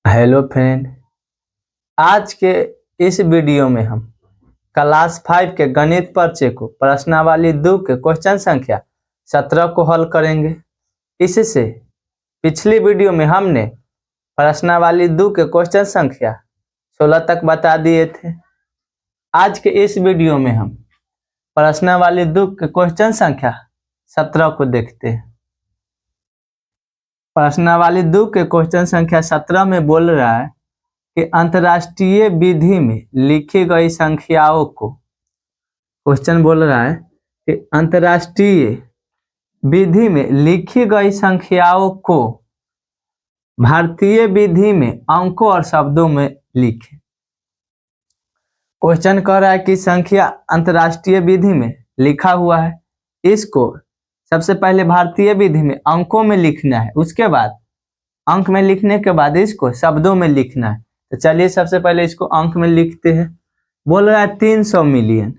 Hello friend, आज के इस वीडियो में हम क्लास 5 के गणित परिचय को प्रश्नावली 2 के क्वेश्चन संख्या 17 को हल करेंगे। इससे पिछली वीडियो में हमने प्रश्नावली 2 के क्वेश्चन संख्या 16 तक बता दिए थे। आज के इस वीडियो में हम प्रश्नावली 2 के क्वेश्चन संख्या 17 को देखते हैं। प्रश्नावली 2 के क्वेश्चन संख्या 17 में बोल रहा है कि अंतरराष्ट्रीय विधि में लिखी गई संख्याओं को, क्वेश्चन बोल रहा है कि अंतरराष्ट्रीय विधि में लिखी गई संख्याओं को भारतीय विधि में अंकों और शब्दों में लिखें। क्वेश्चन कह रहा है कि संख्या अंतरराष्ट्रीय विधि में लिखा हुआ है, इसको सबसे पहले भारतीय विधि में अंकों में लिखना है, उसके बाद अंक में लिखने के बाद इसको शब्दों में लिखना है। तो चलिए सबसे पहले इसको अंक में लिखते हैं। बोल रहा है 300 मिलियन,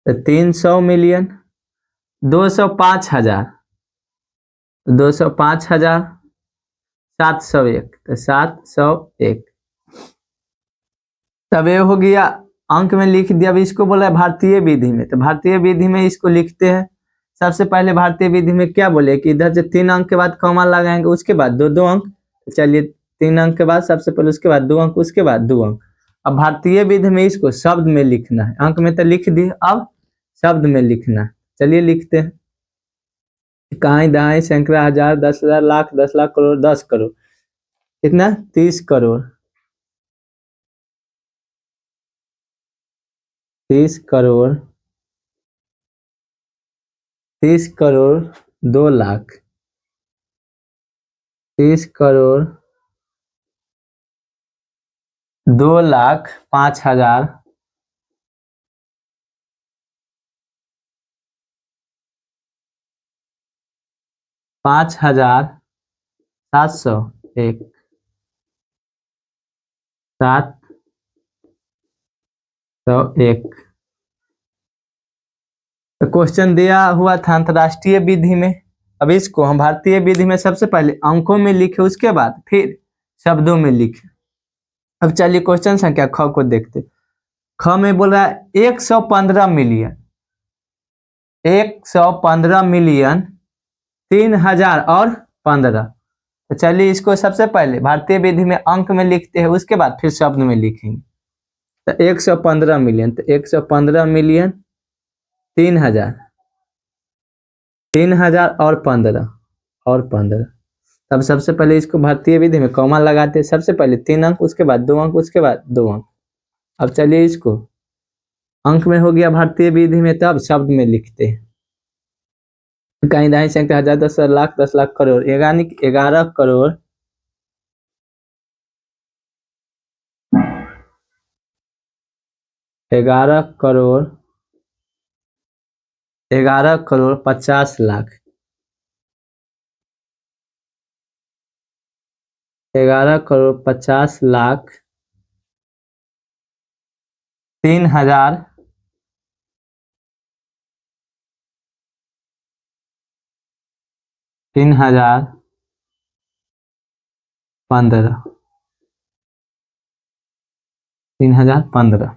तो 300 मिलियन, 205,000, 205,000, 701, तो 701। तब ये हो गया, अंक में लिख दिया। अब इसको बोला है भारतीय विधि में, तो भारतीय विधि में इसको लिखते हैं। सबसे पहले भारतीय विधि में क्या बोले कि इधर से 3 अंक के बाद कॉमा लगाएंगे, उसके बाद 2-2 अंक। तो चलिए 3 अंक के बाद सबसे पहले, उसके बाद 2 अंक, उसके बाद 2 अंक। अब भारतीय विधि में इसको शब्द में लिखना है। अंक में तो लिख दिए, अब शब्द में लिखना है। चलिए लिखते हैं। इकाई, दहाई, सैकड़ा, हजार, 10,000, लाख, 10 लाख, करोड़, 10 करोड़। कितना? 30 करोड़, 30 करोड़, 30 करोड़ 2 लाख, 30 करोड़ 2,05,000, 5,701, 701। तो क्वेश्चन दिया हुआ था अंतरराष्ट्रीय विधि में। अब इसको हम भारतीय विधि में सबसे पहले अंकों में लिखे, उसके बाद फिर शब्दों में लिखे। अब चलिए क्वेश्चन संख्या ख को देखते। ख में बोल रहा है 115 मिलियन, 115 मिलियन 3,000 और 15। तो चलिए इसको सबसे पहले भारतीय विधि में अंक में लिखते हैं, उसके बाद फिर शब्द में लिखेंगे। तो 115 मिलियन, तो 115 मिलियन 3,000, 3,000 और 15। तब सबसे पहले इसको भारतीय विधि में कॉमा लगाते हैं। सबसे पहले 3 अंक, उसके बाद 2 अंक, उसके बाद 2 अंक। अब चलिए इसको अंक में हो गया भारतीय विधि में, तब शब्द में लिखते हैं। इकाई, दहाई, सैकड़ा, हजार, 10,000, लाख, 10 लाख, करोड़, यानी 11 करोड़ 50 लाख, 11 करोड़ 50 लाख 3,000 15, 3,015।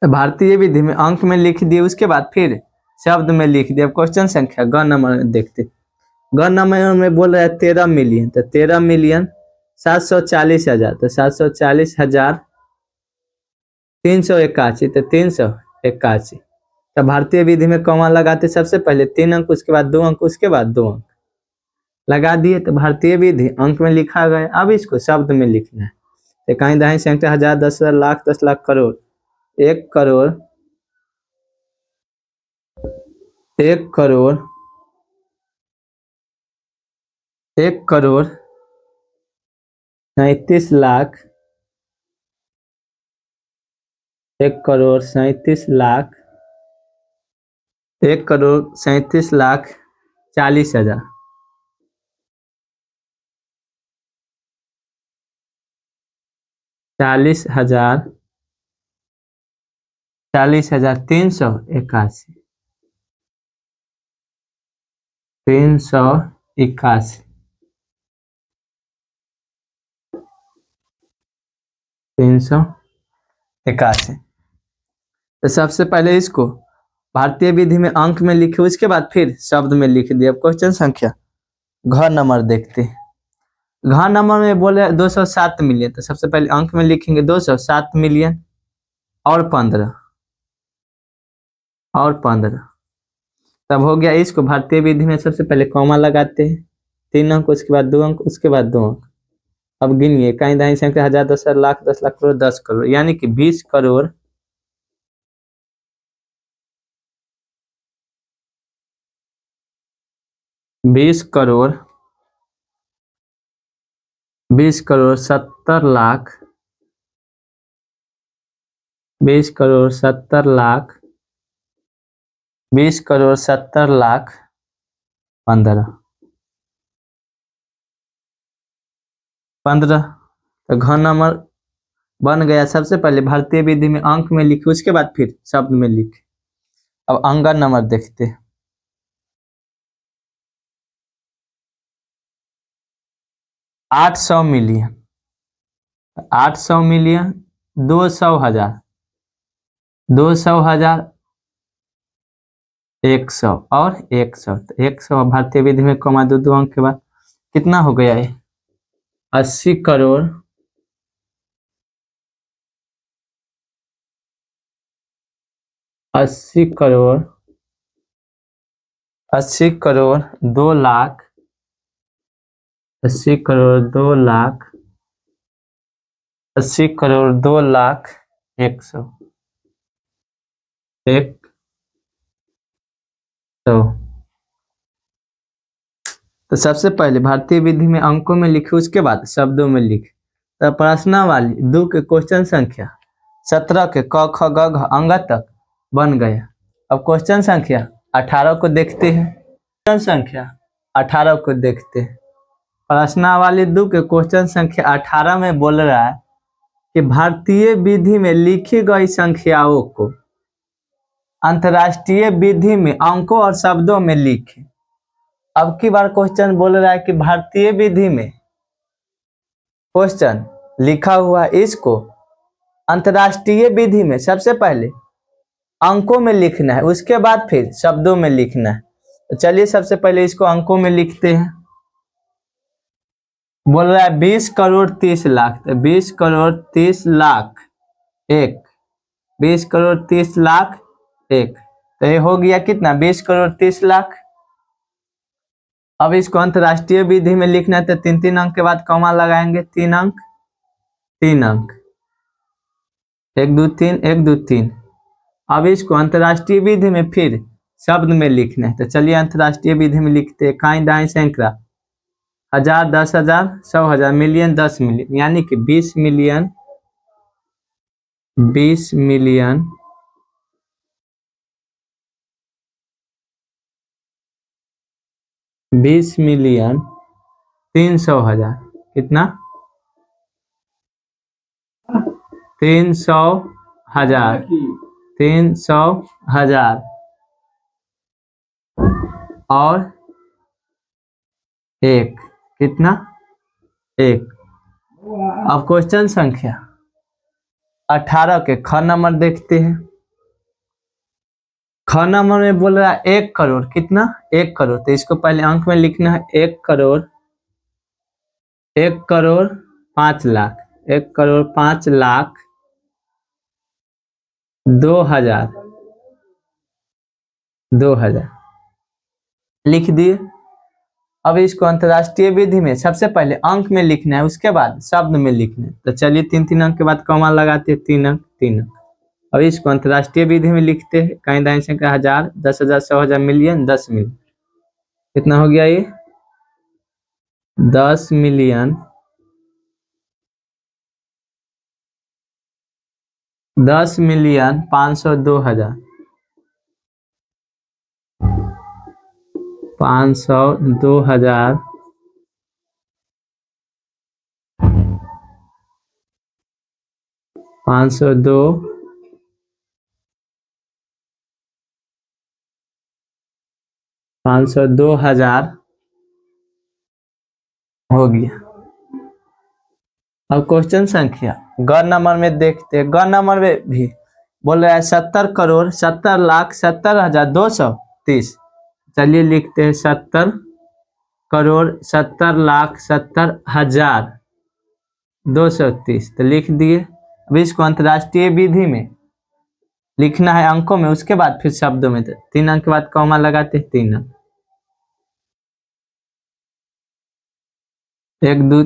भारतीय विधि में अंक में लिख दिए, उसके बाद फिर शब्द में लिख दिया। क्वेश्चन संख्या ग नंबर देखते। ग नंबर में बोल रहा है 13 मिलियन, तो 13 मिलियन 740,000, तो 740,000 381, तो 381। तो भारतीय विधि में कॉमा लगाते सबसे पहले 3 अंक, उसके बाद 2 अंक, उसके बाद 2 अंक लगा दिए। तो भारतीय विधि अंक में लिखा गया। अब इसको शब्द में लिखना है। इकाई, दहाई, सैकड़ा, हजार, 10,000, लाख, 10 लाख, करोड़, 1 करोड़ 37 लाख, 1 करोड़ 37 लाख, 1 करोड़ 37 लाख 40,000, 40,000, 381, 381। 381। तो सबसे पहले इसको भारतीय विधि में अंक में लिखे, उसके बाद फिर शब्द में लिख दिया। अब क्वेश्चन संख्या घ नंबर देखते हैं। घ नंबर में बोले 207 मिलियन, तो सबसे पहले अंक में लिखेंगे 207 मिलियन और 15 और 15। तब हो गया। इसको भारतीय विधि में सबसे पहले कॉमा लगाते हैं, 3 अंक, उसके बाद 2 अंक, उसके बाद 2 अंक। अब गिनिए, कहीं दाई संख्या 1000, 10,000, लाख, 10 लाख, करोड़, 10 करोड़, यानी कि 20 करोड़ 20 करोड़ 20 करोड़ 70 लाख 20 करोड़ 70 लाख 20 करोड़ 70 लाख 15। तो घ नंबर बन गया। सबसे पहले भारतीय विधि में अंक में लिखे, उसके बाद फिर शब्द में लिखे। अब अंगन नंबर देखते हैं। 800 मिलियन 800 मिलियन 200,000 200,000 100 और 100। तो 100 भारतीय विधि में कॉमा 2 अंक के बाद कितना हो गया ये? 80 करोड़ 80 करोड़ 80 करोड़ 2 लाख 80 करोड़ 2 लाख 80 करोड़ 2 लाख 100 तो सबसे पहले भारतीय विधि में अंकों में लिखे, उसके बाद शब्दों में लिखे। तो प्रश्नावली 2 के क्वेश्चन संख्या 17 के क ख ग घ अंग तक बन गया। अब क्वेश्चन संख्या 18 को देखते हैं। क्वेश्चन संख्या 18 को देखते हैं। प्रश्नावली 2 के क्वेश्चन संख्या 18 में बोल रहा है कि भारतीय विधि में लिखी गई संख्याओं को अंतर्राष्ट्रीय विधि में अंकों और शब्दों में लिखे। अब की बार क्वेश्चन बोल रहा है कि भारतीय विधि में क्वेश्चन लिखा हुआ है, इसको अंतर्राष्ट्रीय विधि में सबसे पहले अंकों में लिखना है, उसके बाद फिर शब्दों में लिखना है। तो चलिए सबसे पहले इसको अंकों में लिखते हैं। बोल रहा है 20 करोड़ 30 लाख। तो 20 करोड़ 30 लाख 1, 20 करोड़ 30 लाख 1। तो ये हो गया कितना? 20 करोड़ 30 लाख। अब इसको अंतर्राष्ट्रीय विधि में लिखना है, तो 3 अंक के बाद कॉमा लगाएंगे। 3 अंक 3 अंक 1 2 3 1 2 3। अब इसको अंतर्राष्ट्रीय विधि में फिर शब्द में लिखना है। तो चलिए अंतर्राष्ट्रीय विधि में लिखते हैं। काई दाई सैकड़ा 1000, 10,000, 100,000, मिलियन 10 मिलियन, यानी कि 20 मिलियन 20 मिलियन 20 मिलियन 300,000। कितना? 300,000 300,000 और 1। कितना? 1। अब क्वेश्चन संख्या 18 के ख नंबर देखते हैं। ख नंबर में बोल रहा है 1 करोड़। कितना? 1 करोड़। तो इसको पहले अंक में लिखना है। 1 करोड़ 5 लाख 1 करोड़ 5 लाख 2,000 लिख दिए। अब इसको अंतर्राष्ट्रीय विधि में सबसे पहले अंक में लिखना है, उसके बाद शब्द में लिखना है। तो चलिए 3 अंक के बाद कॉमा लगाते हैं। 3 अंक 3 अंक। अब इसको अंतर्राष्ट्रीय विधि में लिखते हैं। कहीं दाई संख्या 1000, 10,000, 100,000, मिलियन 10 मिलियन। कितना हो गया ये? 10 मिलियन 502,000 502,000 502 502,000 हो गया। अब क्वेश्चन संख्या ग नंबर में देखते हैं, ग नंबर में भी बोल रहा है 70,70,70,70,230। चलिए लिखते हैं 70,70,70,230। तो लिख दिए। अब इसको अंतरराष्ट्रीय विधि में लिखना है अंकों में, उसके बाद फिर शब्दों में। तो 3 अंक के बाद कॉमा लगाते हैं, 3 अंक, 1 2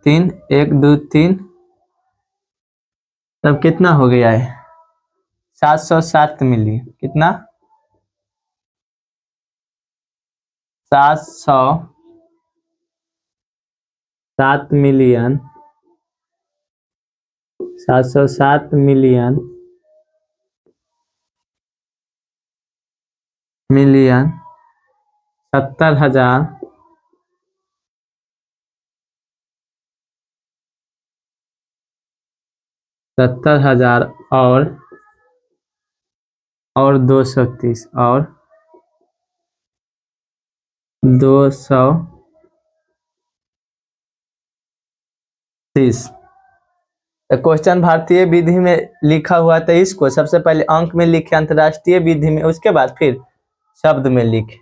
3, 1 2 3। तब कितना हो गया है? 707 मिलियन। कितना? 707 मिलियन, 707 मिलियन मिलियन 70,000 70,000 और 230 और 230। तो क्वेश्चन भारतीय विधि में लिखा हुआ था, इसको सबसे पहले अंक में लिखे अंतरराष्ट्रीय विधि में, उसके बाद फिर शब्द में लिखे।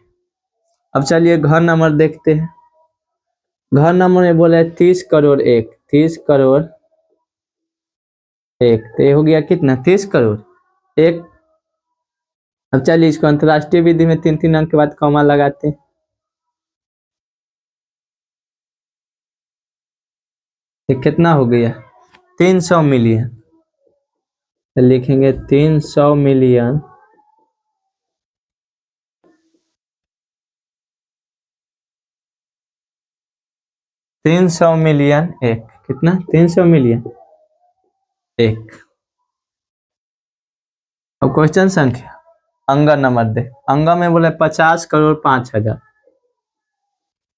अब चलिए घ नंबर देखते हैं। घ नंबर में बोला है 30 करोड़ 1, 30 करोड़ 1। तो ये हो गया कितना? 30 करोड़ 1। अब चलिए इसको अंतरराष्ट्रीय विधि में 3-3 अंक के बाद कॉमा लगाते हैं। ये कितना हो गया? 300 मिलियन। तो लिखेंगे 300 मिलियन 300 मिलियन 1। कितना? 300 मिलियन 1। अब क्वेश्चन संख्या अंग नंबर दे। अंग में बोले 50 करोड़ 5,000,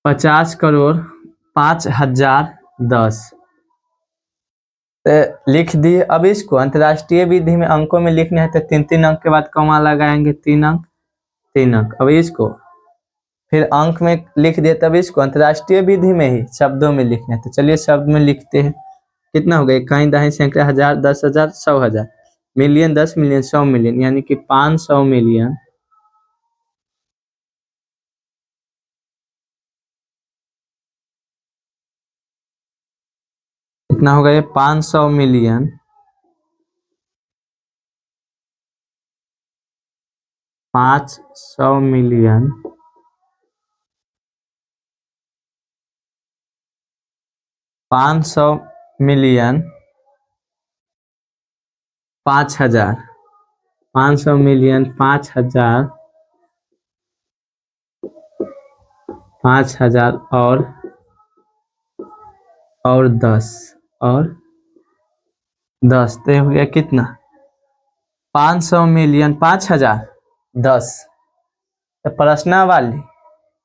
50 करोड़ 5,010। तो लिख दिए। अब इसको अंतरराष्ट्रीय विधि में अंकों में लिखना है, तो 3-3 अंक के बाद कॉमा लगाएंगे, 3 अंक 3 अंक। अब इसको फिर अंक में लिख दिए, तब इसको अंतरराष्ट्रीय विधि में ही शब्दों में लिखना है। तो चलिए शब्द में लिखते हैं। कितना हो गया? इकाई दहाई सैकड़ा हजार 10,000 100,000, मिलियन 10 मिलियन 100 मिलियन, यानी कि 500 मिलियन। कितना हो गया? 500 मिलियन 500 मिलियन 500 मिलियन 5,000, 500 मिलियन 5,000, 5,000 और 10 और 10। तो हो गया कितना? 500 मिलियन 5,000 10। तो प्रश्नावली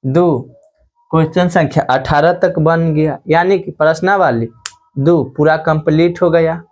2 क्वेश्चन संख्या 18 तक बन गया, यानी कि प्रश्नावली 2 पूरा कंप्लीट हो गया।